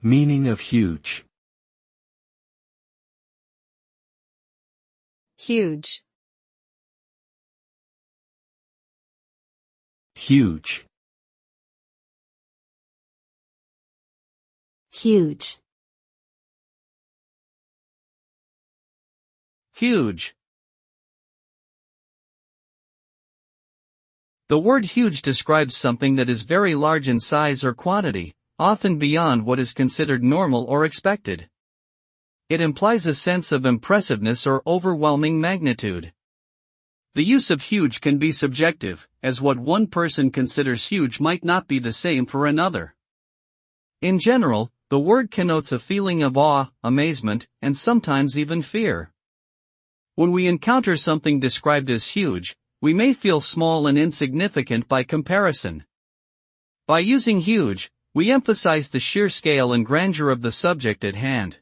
Meaning of huge. Huge. Huge. Huge. Huge. The word huge describes something that is very large in size or quantity, often beyond what is considered normal or expected. It implies a sense of impressiveness or overwhelming magnitude. The use of huge can be subjective, as what one person considers huge might not be the same for another. In general, the word connotes a feeling of awe, amazement, and sometimes even fear. When we encounter something described as huge, we may feel small and insignificant by comparison. By using huge, we emphasize the sheer scale and grandeur of the subject at hand.